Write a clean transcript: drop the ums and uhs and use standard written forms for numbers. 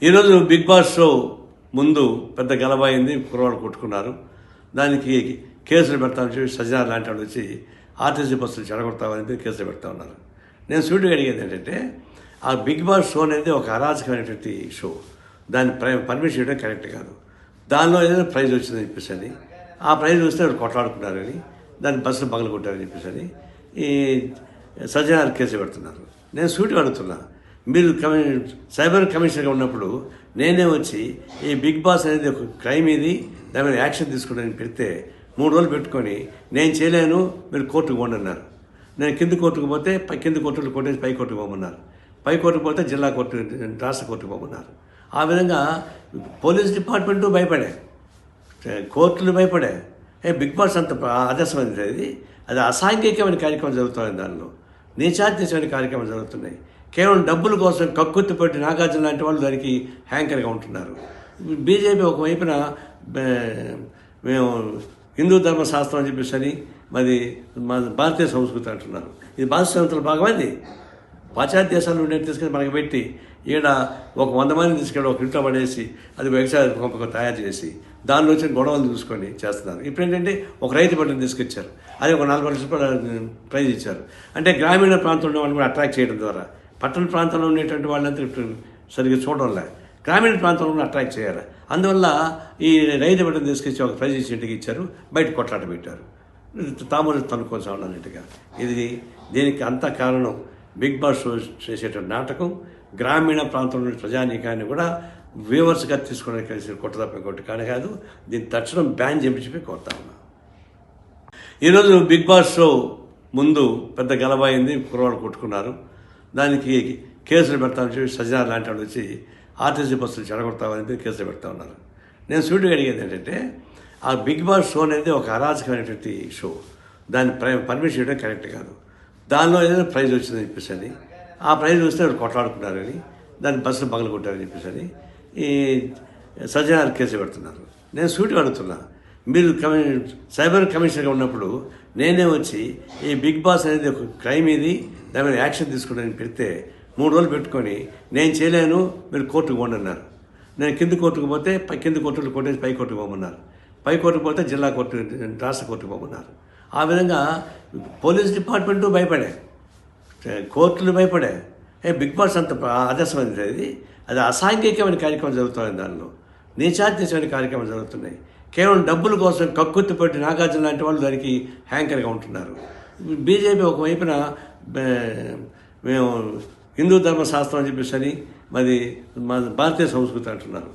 ఈరోజు big boss show ముందు పెద్ద గలబైంది, కుర్రవాళ్ళు కొట్టుకున్నారు. దానికి కేసులు పెడతామని చెప్పి సజ్జనార్ లాంటి వాళ్ళు వచ్చి ఆర్టీసీ బస్సులు చెడగొడతామని చెప్పి కేసులు పెడతా ఉన్నారు. నేను సూటిగా అడిగేది ఏంటంటే, ఆ బిగ్ బాస్ షో అనేది ఒక అరాచకమైనటువంటి షో. దాన్ని పర్మిషన్ ఇవ్వడం కరెక్ట్ కాదు. దానిలో ఏదైనా ప్రైజ్ వచ్చిందని చెప్పేసి అని, ఆ ప్రైజ్ వస్తే వాళ్ళు కొట్లాడుకున్నారని, దాన్ని బస్సులు పగలు కొట్టారని చెప్పేసి అని ఈ సజ్జనార్ కేసు పెడుతున్నారు. నేను సూటిగా అడుగుతున్నా, మీరు సైబర్ కమిషనర్గా ఉన్నప్పుడు నేనే వచ్చి ఈ బిగ్ బాస్ అనేది ఒక క్రైమ్ ఇది, దాని మీద యాక్షన్ తీసుకుంటానని పెడితే 3 రోజులు పెట్టుకొని నేను చేయలేను, మీరు కోర్టుకు పోండి అన్నారు. నేను కింది కోర్టుకు పోతే కింది కోర్టులు కొట్టేసి పై కోర్టుకు పోమన్నారు. పై కోర్టుకు పోతే జిల్లా కోర్టు, రాష్ట్ర కోర్టుకు పోమన్నారు. ఆ విధంగా పోలీస్ డిపార్ట్మెంటు భయపడే, కోర్టులు భయపడే. బిగ్ బాస్ అంత ఆదర్శమైనది అది అసాంఘికమైన కార్యక్రమం జరుగుతుంది. దానిలో నీచాత్యమైన కార్యక్రమాలు జరుగుతున్నాయి. కేవలం డబ్బుల కోసం కక్కుర్తి పెట్టి నాగార్జున లాంటి వాళ్ళు దానికి హ్యాంకర్గా ఉంటున్నారు. బీజేపీ ఒకవైపున మేము హిందూ ధర్మశాస్త్రం అని చెప్పేసి అని మరి మా భారతీయ సంస్కృతి అంటున్నారు. ఇది భారతీయ సంస్కృతిలో భాగమైంది. పాశ్చాత్య దేశాల నుండి తీసుకెళ్ళి మనకి పెట్టి ఈడ ఒక 100 మందిని తీసుకెళ్ళి ఒక ఇంట్లో పడేసి అది వ్యవసాయ పంపకం తయారు చేసి దానిలో వచ్చిన గొడవలు చూసుకొని చేస్తున్నారు. ఇప్పుడు ఏంటంటే ఒక రైతు పంటను తీసుకొచ్చారు, అది ఒక 40 లక్షల రూపాయలు ప్రైజ్ ఇచ్చారు. అంటే గ్రామీణ ప్రాంతంలో వాళ్ళని కూడా అట్రాక్ట్ చేయడం ద్వారా పట్టణ ప్రాంతంలో ఉండేటువంటి వాళ్ళంతా సరిగ్గా చూడడంలే, గ్రామీణ ప్రాంతంలో అట్రాక్ట్ చేయాలి. అందువల్ల ఈ రైతు పంటను తీసుకొచ్చి ఒక ప్రైజ్ ఇచ్చి ఇంటికి ఇచ్చారు, బయట కొట్లాట పెట్టారు, తామూలు తనుకోసం అన్నట్టుగా. ఇది దీనికి అంత కారణం బిగ్ బాస్ షో చేసేటువంటి నాటకం. గ్రామీణ ప్రాంతంలోని ప్రజానీకాన్ని కూడా వ్యూవర్స్గా తీసుకోవడానికి కలిసి కొట్టదప్ప ఇంకోటి కాదు. దీన్ని తక్షణం బ్యాన్ చేయించి కోరుతా ఉన్నా. ఈరోజు బిగ్ బాస్ షో ముందు పెద్ద గలబైంది, కుర్రవాళ్ళు కొట్టుకున్నారు. దానికి కేసులు పెడతామని చెప్పి సజ్జనార్ లాంటి వాళ్ళు వచ్చి ఆర్టీసీ బస్సులు చెడగొడతామని చెప్పి కేసులు పెడతా ఉన్నారు. నేను సూటిగా అడిగేది ఏంటంటే, ఆ బిగ్ బాస్ షో అనేది ఒక అరాచకమైనటువంటి షో. దాన్ని పర్మిషన్ ఇవ్వడం కరెక్ట్ కాదు. దానిలో ఏదైనా ప్రైజ్ వచ్చిందని చెప్పేసి అని, ఆ ప్రైజ్ వస్తే వాళ్ళు కొట్లాడుకున్నారని, దాన్ని బస్సులు పగలు కొట్టారని చెప్పేసి అని ఈ సజ్జనార్ కేసు పెడుతున్నారు. నేను సూటిగా అడుగుతున్నా, మీరు సైబర్ కమిషనర్గా ఉన్నప్పుడు నేనే వచ్చి ఈ బిగ్ బాస్ అనేది ఒక క్రైమ్ ఇది, దాని మీద యాక్షన్ తీసుకుంటానని పెడితే 3 రోజులు పెట్టుకొని నేను చేయలేను, మీరు కోర్టుకు పోండి అన్నారు. నేను కింది కోర్టుకు పోతే కింది కోర్టులు కొట్టేసి పై కోర్టుకు పోమన్నారు. పై కోర్టుకు పోతే జిల్లా కోర్టు, రాష్ట్ర కోర్టుకు పోమన్నారు. ఆ విధంగా పోలీస్ డిపార్ట్మెంటు భయపడే, కోర్టులు భయపడే. బిగ్ బాస్ అంత ఆదర్శమైనది అది అసాంఘికమైన కార్యక్రమం జరుగుతుంది. దానిలో నీచాత్యమైన కార్యక్రమాలు జరుగుతున్నాయి. కేవలం డబ్బుల కోసం కక్కుర్తి పెట్టి నాగార్జున లాంటి వాళ్ళు దానికి హ్యాంకర్గా ఉంటున్నారు. బీజేపీ ఒకవైపున మేము హిందూ ధర్మశాస్త్రం అని చెప్పేసి అని మరి మా భారతీయ సంస్కృతి అంటున్నారు.